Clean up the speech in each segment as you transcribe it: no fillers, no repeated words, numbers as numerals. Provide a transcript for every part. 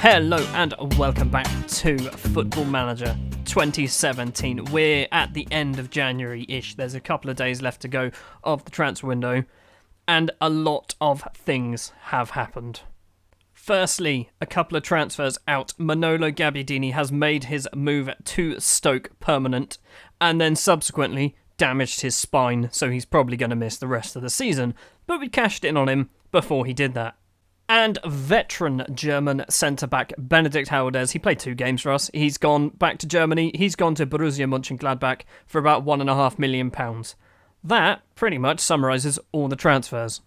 Hello and welcome back to Football Manager 2017. We're at the end of January-ish. There's a couple of days left to go of the transfer window, and a lot of things have happened. Firstly, a couple of transfers out. Manolo Gabbiadini has made his move to Stoke permanent, and then subsequently damaged his spine, so he's probably going to miss the rest of the season, but we cashed in on him before he did that. And veteran German centre-back Benedikt Höwedes, he played 2 games for us. He's gone back to Germany. He's gone to Borussia Mönchengladbach for about £1.5 million. That pretty much summarises all the transfers.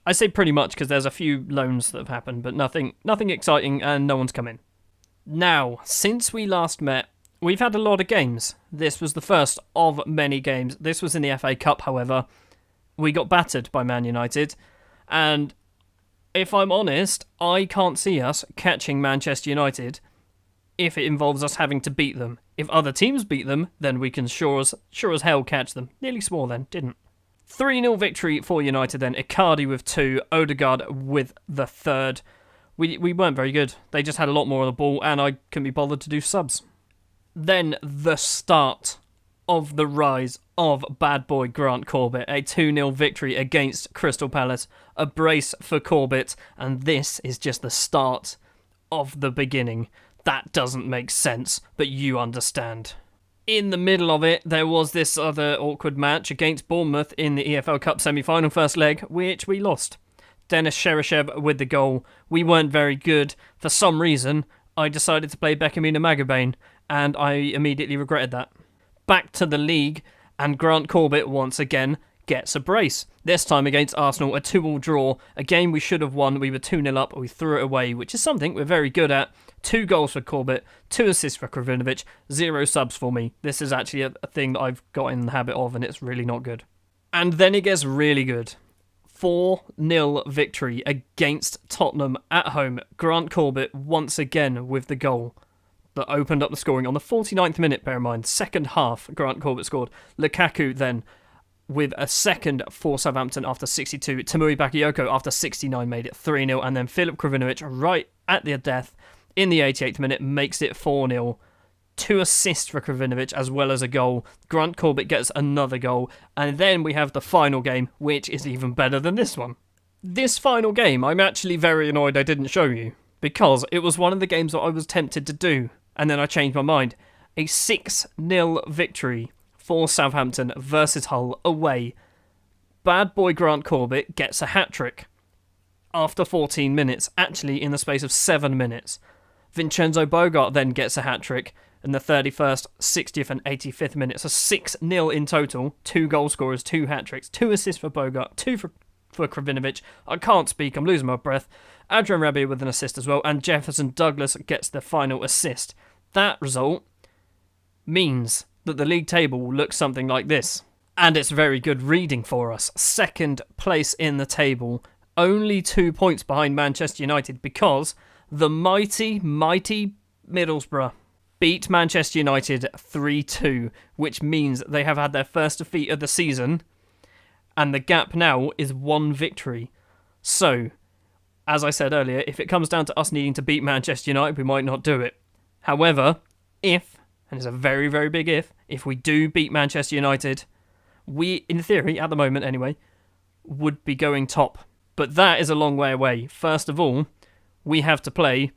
I say pretty much because there's a few loans that have happened, but nothing exciting, and no one's come in. Now, since we last met, we've had a lot of games. This was the first of many games. This was in the FA Cup, however. We got battered by Man United, and if I'm honest, I can't see us catching Manchester United if it involves us having to beat them. If other teams beat them, then we can sure as hell catch them. Nearly swore then, didn't. 3-0 victory for United then. Icardi with 2, Odegaard with the 3rd. We weren't very good. They just had a lot more of the ball, and I couldn't be bothered to do subs. Then the start of the rise of bad boy Grant Corbett. A 2-0 victory against Crystal Palace. A brace for Corbett, and this is just the start of the beginning. That doesn't make sense, but you understand. In the middle of it, there was this other awkward match against Bournemouth in the EFL Cup semi-final first leg, which we lost. Dennis Cheryshev with the goal. We weren't very good. For some reason, I decided to play Beckham Magabane, and I immediately regretted that. Back to the league, and Grant Corbett once again gets a brace. This time against Arsenal, a 2-2 draw. A game we should have won. We were 2-0 up, we threw it away, which is something we're very good at. 2 goals for Corbett, 2 assists for Krovinovic, 0 subs for me. This is actually a thing that I've got in the habit of, and it's really not good. And then it gets really good. 4-0 victory against Tottenham at home. Grant Corbett once again with the goal that opened up the scoring on the 49th minute, bear in mind. Second half, Grant Corbett scored. Lukaku then with a second for Southampton after 62. Tamuri Bakayoko after 69 made it 3-0. And then Filip Krovinovic right at the death in the 88th minute makes it 4-0. 2 assists for Krovinovic as well as a goal. Grant Corbett gets another goal. And then we have the final game, which is even better than this one. This final game, I'm actually very annoyed I didn't show you, because it was one of the games that I was tempted to do, and then I changed my mind. A 6-0 victory for Southampton versus Hull away. Bad boy Grant Corbett gets a hat-trick after 14 minutes, actually in the space of 7 minutes. Vincenzo Bogart then gets a hat-trick in the 31st, 60th and 85th minutes. So 6-0 in total, 2 goal scorers, 2 hat-tricks, 2 assists for Bogart, 2 for Krovinovic. I can't speak, I'm losing my breath. Adrian Rabiot with an assist as well, and Jefferson Douglas gets the final assist. That result means that the league table will look something like this. And it's very good reading for us. 2nd place in the table, only 2 points behind Manchester United, because the mighty Middlesbrough beat Manchester United 3-2, which means they have had their first defeat of the season, and the gap now is 1 victory. So, as I said earlier, if it comes down to us needing to beat Manchester United, we might not do it. However, if, and it's a very, very big if we do beat Manchester United, we, in theory, at the moment anyway, would be going top. But that is a long way away. First of all, we have to play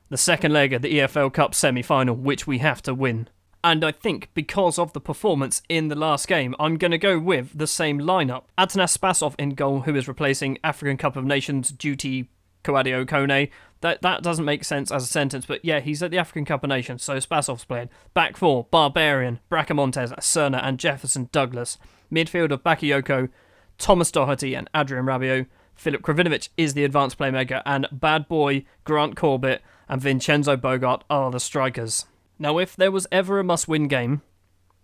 the second leg of the EFL Cup semi-final, which we have to win. And I think because of the performance in the last game, I'm going to go with the same lineup. Atanas Spasov in goal, who is replacing African Cup of Nations duty Kouadio Kone. That doesn't make sense as a sentence, but yeah, he's at the African Cup of Nations, so Spasov's playing. Back 4, Barbarian, Bracamontes, Serna and Jefferson Douglas. Midfield of Bakayoko, Thomas Doherty and Adrian Rabiot. Filip Krovinovic is the advanced playmaker, and bad boy Grant Corbett and Vincenzo Bogart are the strikers. Now, if there was ever a must-win game,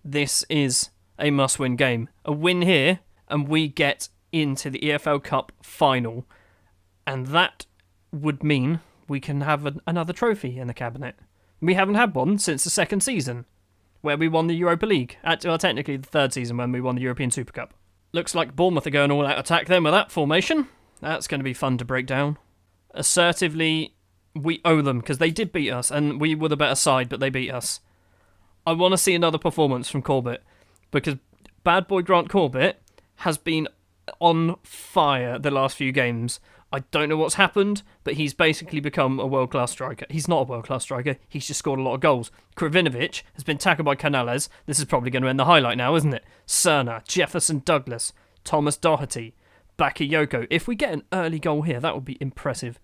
this is a must-win game. A win here, and we get into the EFL Cup final. And that would mean we can have another trophy in the cabinet. We haven't had one since the 2nd season, where we won the Europa League. Well, technically the 3rd season when we won the European Super Cup. Looks like Bournemouth are going all out attack then with that formation. That's going to be fun to break down. Assertively, We owe them, because they did beat us, and we were the better side, but they beat us. I want to see another performance from Corbett, because bad boy Grant Corbett has been on fire the last few games. I don't know what's happened, but he's basically become a world-class striker. He's not a world-class striker, he's just scored a lot of goals. Kravinovic has been tackled by Canales. This is probably going to end the highlight now, isn't it? Cerna, Jefferson Douglas, Thomas Doherty, Bakayoko. If we get an early goal here, that would be impressive.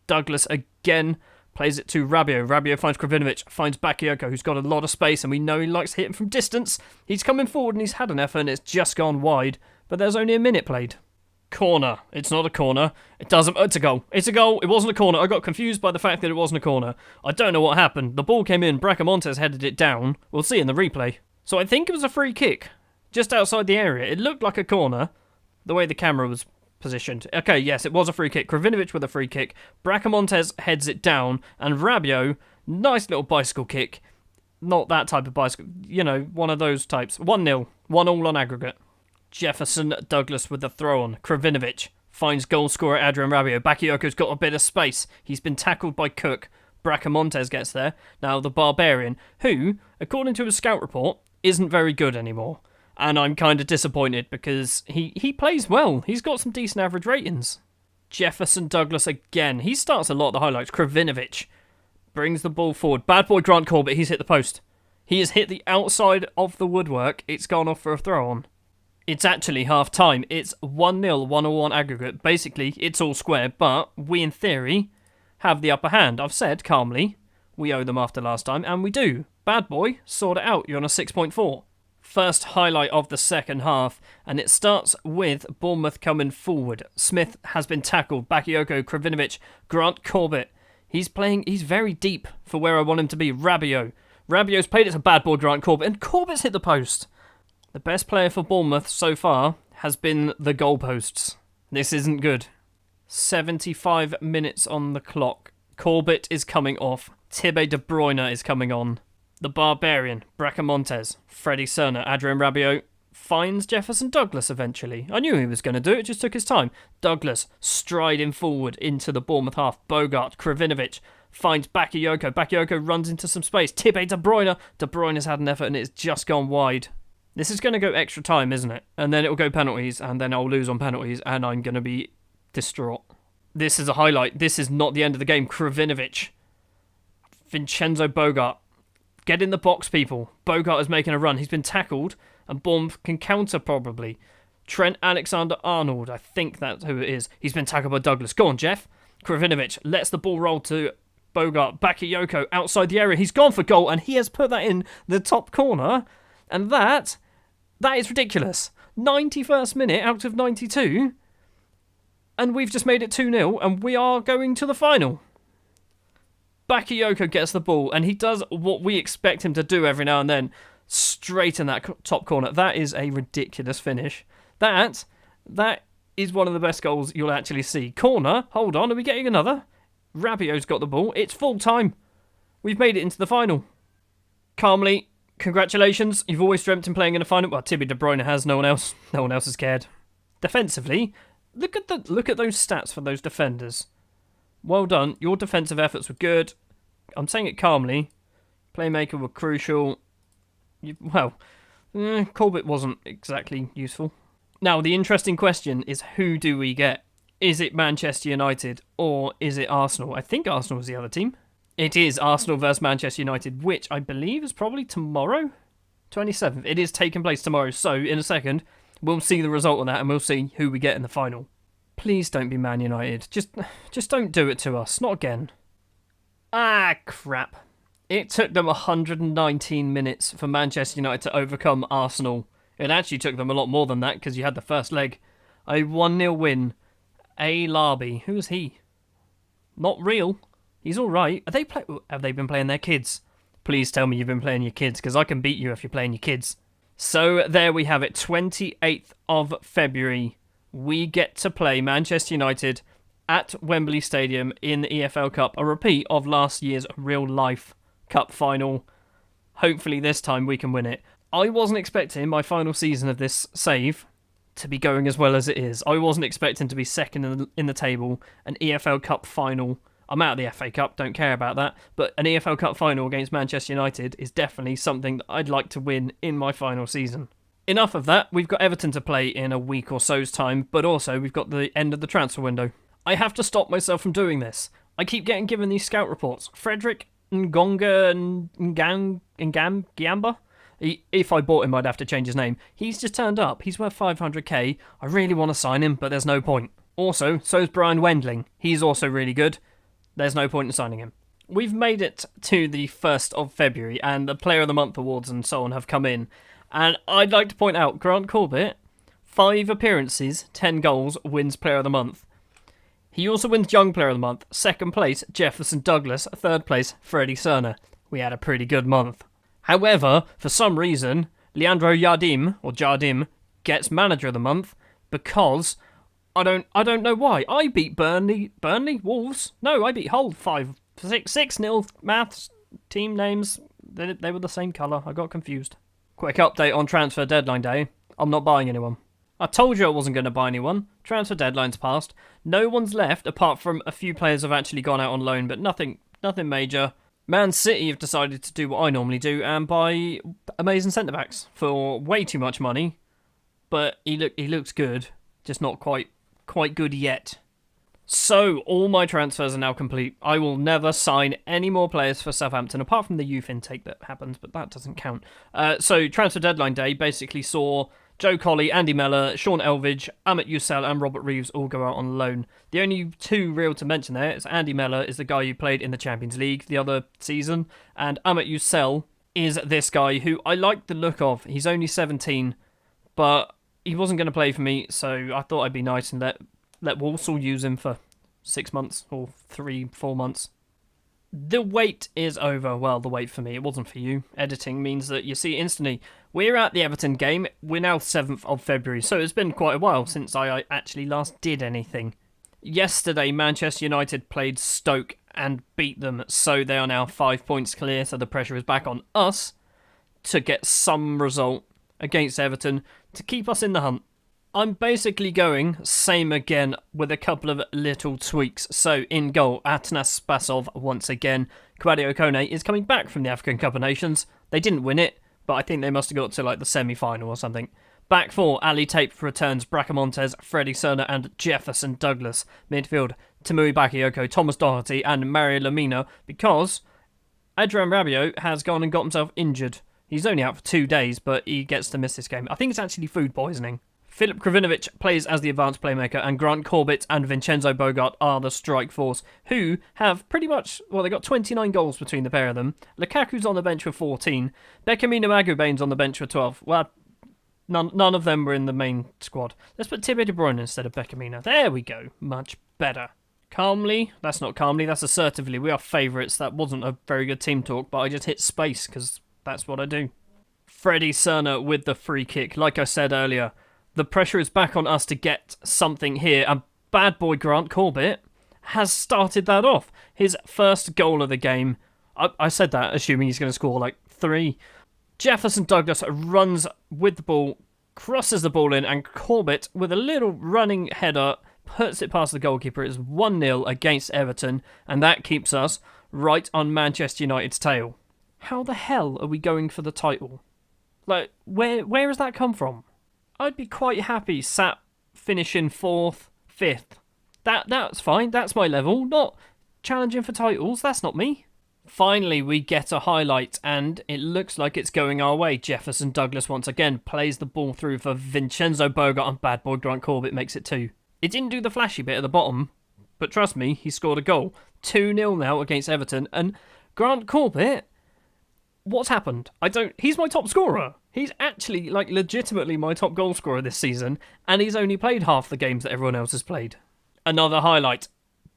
Douglas again plays it to Rabiot. Rabiot finds Kravinovic, finds Bakayoko, who's got a lot of space, and we know he likes hitting from distance. He's coming forward and he's had an effort, and it's just gone wide, but there's only a minute played. Corner. It's not a corner. It doesn't... It's a goal. It's a goal. It wasn't a corner. I got confused by the fact that it wasn't a corner. I don't know what happened. The ball came in. Bracamontes headed it down. We'll see in the replay. So I think it was a free kick. Just outside the area. It looked like a corner. The way the camera was positioned. Okay, yes, it was a free kick. Kravinovic with a free kick. Bracamontes heads it down. And Rabiot, nice little bicycle kick. Not that type of bicycle. You know, one of those types. 1-0. 1-1 on aggregate. Jefferson Douglas with the throw-on. Kravinovic finds goal scorer Adrian Rabiot. Bakayoko's got a bit of space. He's been tackled by Cook. Bracamontes gets there. Now the Barbarian, who, according to his scout report, isn't very good anymore. And I'm kind of disappointed because he plays well. He's got some decent average ratings. Jefferson Douglas again. He starts a lot of the highlights. Kravinovic brings the ball forward. Bad boy Grant Corbett. He's hit the post. He has hit the outside of the woodwork. It's gone off for a throw-on. It's actually half-time. It's 1-0, 1-1 aggregate. Basically, it's all square, but we, in theory, have the upper hand. I've said, calmly, we owe them after last time, and we do. Bad boy, sort it out. You're on a 6.4. First highlight of the second half, and it starts with Bournemouth coming forward. Smith has been tackled. Bakayoko, Kravinovic, Grant Corbett. He's very deep for where I want him to be. Rabiot's played it to bad boy Grant Corbett, and Corbett's hit the post. The best player for Bournemouth so far has been the goalposts. This isn't good. 75 minutes on the clock. Corbett is coming off. Thibaut De Bruyne is coming on. The Barbarian, Bracamontes, Freddie Cerna, Adrian Rabiot finds Jefferson Douglas eventually. I knew he was going to do it, just took his time. Douglas striding forward into the Bournemouth half. Bogart, Kravinovic finds Bakayoko. Bakayoko runs into some space. Thibaut De Bruyne. De Bruyne's had an effort and it's just gone wide. This is going to go extra time, isn't it? And then it'll go penalties, and then I'll lose on penalties, and I'm going to be distraught. This is a highlight. This is not the end of the game. Kravinovic. Vincenzo Bogart. Get in the box, people. Bogart is making a run. He's been tackled, and Bournemouth can counter, probably. Trent Alexander-Arnold. I think that's who it is. He's been tackled by Douglas. Go on, Jeff. Kravinovic lets the ball roll to Bogart. Bakayoko outside the area. He's gone for goal, and he has put that in the top corner. And that is ridiculous. 91st minute out of 92. And we've just made it 2-0 and we are going to the final. Bakayoko gets the ball and he does what we expect him to do every now and then. Straight in that top corner. That is a ridiculous finish. That is one of the best goals you'll actually see. Corner. Hold on. Are we getting another? Rabiot's got the ball. It's full time. We've made it into the final. Calmly. Congratulations, you've always dreamt in playing in a final. Well, Thibaut De Bruyne has, no one else has cared. Defensively, look at those stats for those defenders. Well done, your defensive efforts were good. I'm saying it calmly. Playmaker were crucial. Corbett wasn't exactly useful. Now, the interesting question is, who do we get? Is it Manchester United or is it Arsenal? I think Arsenal was the other team. It is Arsenal versus Manchester United, which I believe is probably tomorrow, 27th. It is taking place tomorrow, so in a second, we'll see the result of that and we'll see who we get in the final. Please don't be Man United. Just don't do it to us. Not again. Ah, crap. It took them 119 minutes for Manchester United to overcome Arsenal. It actually took them a lot more than that because you had the first leg. A 1-0 win. A Larby. Who is he? Not real. He's all right. Have they been playing their kids? Please tell me you've been playing your kids, because I can beat you if you're playing your kids. So there we have it. 28th of February. We get to play Manchester United at Wembley Stadium in the EFL Cup. A repeat of last year's real-life cup final. Hopefully this time we can win it. I wasn't expecting my final season of this save to be going as well as it is. I wasn't expecting to be second in the table, an EFL Cup final I'm out of the FA Cup, don't care about that, but an EFL Cup final against Manchester United is definitely something that I'd like to win in my final season. Enough of that, we've got Everton to play in a week or so's time, but also we've got the end of the transfer window. I have to stop myself from doing this. I keep getting given these scout reports. Frederick Ngonga Giamba? If I bought him, I'd have to change his name. He's just turned up. He's worth 500k. I really want to sign him, but there's no point. Also, so's Brian Wendling. He's also really good. There's no point in signing him. We've made it to the 1st of February, and the Player of the Month awards and so on have come in. And I'd like to point out, Grant Corbett, 5 appearances, 10 goals, wins Player of the Month. He also wins Young Player of the Month. 2nd place, Jefferson Douglas. 3rd place, Freddie Cerner. We had a pretty good month. However, for some reason, Leandro Jardim gets Manager of the Month because I don't know why. I beat Burnley, Wolves. No, I beat Hull 6-0. Maths, team names, they were the same colour. I got confused. Quick update on transfer deadline day. I'm not buying anyone. I told you I wasn't going to buy anyone. Transfer deadline's passed. No one's left apart from a few players have actually gone out on loan, but nothing major. Man City have decided to do what I normally do and buy amazing centre-backs for way too much money. But he looks good, just not quite good yet. So, all my transfers are now complete. I will never sign any more players for Southampton, apart from the youth intake that happens, but that doesn't count. So, transfer deadline day basically saw Joe Colley, Andy Mellor, Sean Elvidge, Amit Yusel and Robert Reeves all go out on loan. The only 2 real to mention there is Andy Mellor is the guy who played in the Champions League the other season, and Amit Yusel is this guy who I like the look of. He's only 17, but he wasn't going to play for me, so I thought I'd be nice and let Walsall use him for 6 months or 3-4 months. The wait is over. Well, the wait for me, it wasn't for you. Editing means that you see instantly. We're at the Everton game. We're now 7th of February, so it's been quite a while since I actually last did anything. Yesterday, Manchester United played Stoke and beat them, so they are now 5 points clear, so the pressure is back on us to get some result against Everton to keep us in the hunt. I'm basically going same again with a couple of little tweaks. So in goal, Atanas Spasov once again. Kwadio Kone is coming back from the African Cup of Nations. They didn't win it, but I think they must have got to like the semi-final or something. Back 4, Ali Tape returns Bracamontes, Freddie Cerner and Jefferson Douglas. Midfield, Tamui Bakayoko, Thomas Doherty and Mario Lamina because Adrian Rabiot has gone and got himself injured. He's only out for 2 days, but he gets to miss this game. I think it's actually food poisoning. Filip Kravinovic plays as the advanced playmaker, and Grant Corbett and Vincenzo Bogart are the strike force, who have pretty much, well, they got 29 goals between the pair of them. Lukaku's on the bench with 14. Becamino Agubane's on the bench with 12. Well, none of them were in the main squad. Let's put Thibaut De Bruyne instead of Becamino. There we go. Much better. Calmly. That's not calmly, that's assertively. We are favourites. That wasn't a very good team talk, but I just hit space because that's what I do. Freddie Cerner with the free kick. Like I said earlier, the pressure is back on us to get something here, and bad boy Grant Corbett has started that off. His first goal of the game. I said that assuming he's going to score like 3. Jefferson Douglas runs with the ball, crosses the ball in, and Corbett, with a little running header, puts it past the goalkeeper. It's 1-0 against Everton, and that keeps us right on Manchester United's tail. How the hell are we going for the title? Like, where has that come from? I'd be quite happy sat finishing 4th, 5th. That's fine. That's my level. Not challenging for titles. That's not me. Finally, we get a highlight, and it looks like it's going our way. Jefferson Douglas once again plays the ball through for Vincenzo Bogart, and bad boy Grant Corbett makes it 2. It didn't do the flashy bit at the bottom, but trust me, he scored a goal. 2-0 now against Everton, and Grant Corbett, what's happened? He's my top scorer. He's actually, like, legitimately my top goal scorer this season, and he's only played half the games that everyone else has played. Another highlight.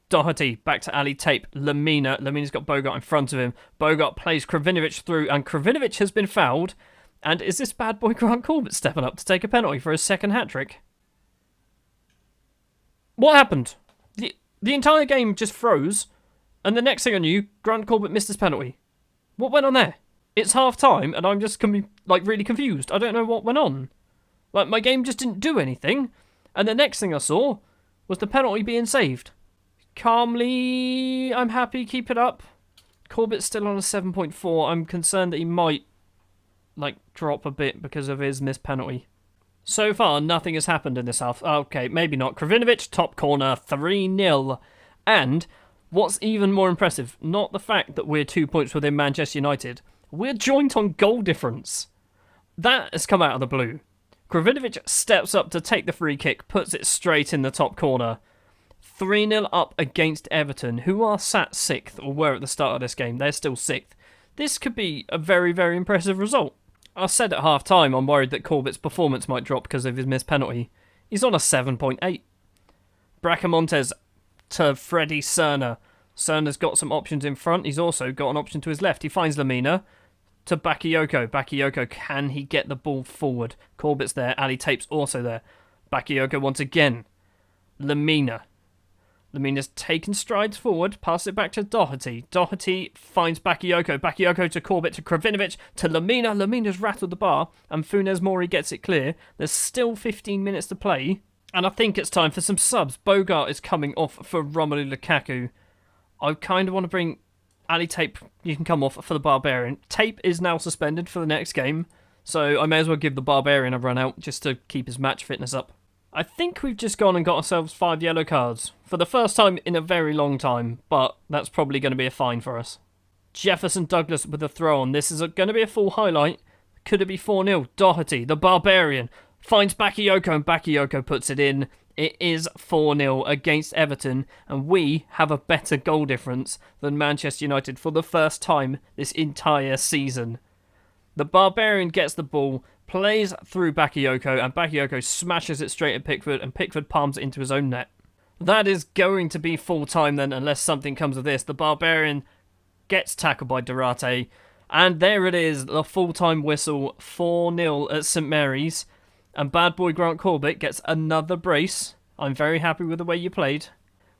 Doherty back to Ali Tape. Lamina's got Bogart in front of him. Bogart plays Kravinovic through, and Kravinovic has been fouled. And is this bad boy Grant Corbett stepping up to take a penalty for his second hat-trick? What happened? The entire game just froze, and the next thing I knew, Grant Corbett missed his penalty. What went on there? It's half-time, and I'm just really confused. I don't know what went on. Like, my game just didn't do anything, and the next thing I saw was the penalty being saved. Calmly, I'm happy, keep it up. Corbett's still on a 7.4. I'm concerned that he might, drop a bit because of his missed penalty. So far, nothing has happened in this half. Okay, maybe not. Krovinovic, top corner, 3-0. And what's even more impressive, not the fact that we're 2 points within Manchester United, we're joint on goal difference. That has come out of the blue. Krovinovic steps up to take the free kick, puts it straight in the top corner. 3-0 up against Everton, who are sat 6th, or were at the start of this game. They're still 6th. This could be a very, very impressive result. I said at half-time I'm worried that Corbett's performance might drop because of his missed penalty. He's on a 7.8. Bracamontes to Freddie Serna. Serna's got some options in front. He's also got an option to his left. He finds Lamina to Bakayoko. Bakayoko, can he get the ball forward? Corbett's there. Ali Tape's also there. Bakayoko once again. Lamina. Lamina's taken strides forward, passes it back to Doherty. Doherty finds Bakayoko. Bakayoko to Corbett, to Krovinovic, to Lamina. Lamina's rattled the bar, and Funes Mori gets it clear. There's still 15 minutes to play, and I think it's time for some subs. Bogart is coming off for Romelu Lukaku. I kind of want to bring Ali Tape. You can come off for the Barbarian. Tape is now suspended for the next game, so I may as well give the Barbarian a run out just to keep his match fitness up. I think we've just gone and got ourselves 5 yellow cards. For the first time in a very long time, but that's probably going to be a fine for us. Jefferson Douglas with a throw on. This is going to be a full highlight. Could it be 4-0? Doherty, the Barbarian, finds Bakayoko and Bakayoko puts it in. It is 4-0 against Everton, and we have a better goal difference than Manchester United for the first time this entire season. The Barbarian gets the ball, plays through Bakayoko, and Bakayoko smashes it straight at Pickford, and Pickford palms it into his own net. That is going to be full time then, unless something comes of this. The Barbarian gets tackled by Durate, and there it is, the full-time whistle, 4-0 at St Mary's, and bad boy Grant Corbett gets another brace. I'm very happy with the way you played.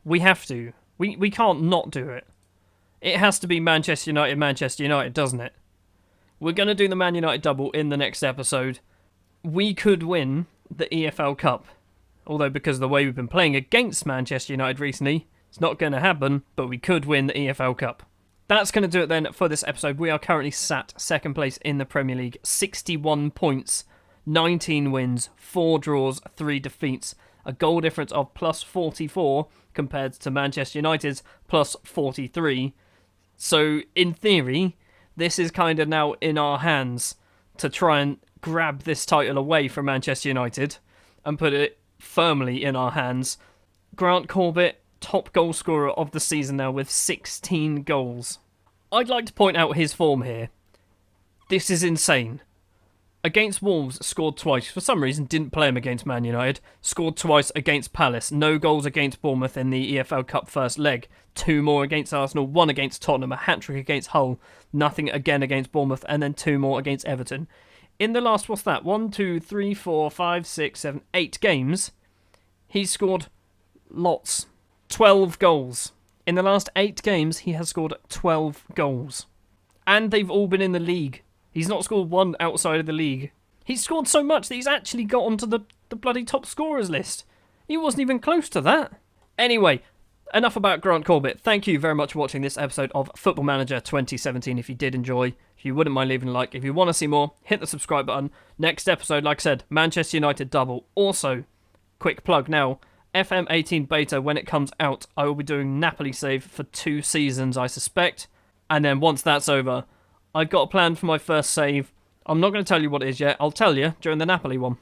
We have to. We can't not do it. It has to be Manchester United, doesn't it? We're going to do the Man United double in the next episode. We could win the EFL Cup. Although because of the way we've been playing against Manchester United recently, it's not going to happen, but we could win the EFL Cup. That's going to do it then for this episode. We are currently sat second place in the Premier League. 61 points, 19 wins, 4 draws, 3 defeats. A goal difference of plus 44 compared to Manchester United's plus 43. So, in theory, this is kind of now in our hands to try and grab this title away from Manchester United and put it firmly in our hands. Grant Corbett, top goal scorer of the season now with 16 goals. I'd like to point out his form here. This is insane. Against Wolves, scored twice. For some reason, didn't play him against Man United. Scored twice against Palace. No goals against Bournemouth in the EFL Cup first leg. 2 more against Arsenal. 1 against Tottenham. A hat-trick against Hull. Nothing again against Bournemouth. And then 2 more against Everton. In the last, 8 games, he's scored lots. 12 goals. In the last 8 games, he has scored 12 goals. And they've all been in the league. He's not scored 1 outside of the league. He's scored so much that he's actually got onto the bloody top scorers list. He wasn't even close to that. Anyway, enough about Grant Corbett. Thank you very much for watching this episode of Football Manager 2017. If you did enjoy, if you wouldn't mind leaving a like. If you want to see more, hit the subscribe button. Next episode, like I said, Manchester United double. Also, quick plug now, FM18 beta, when it comes out, I will be doing Napoli save for 2 seasons, I suspect. And then once that's over, I've got a plan for my first save. I'm not going to tell you what it is yet. I'll tell you during the Napoli one.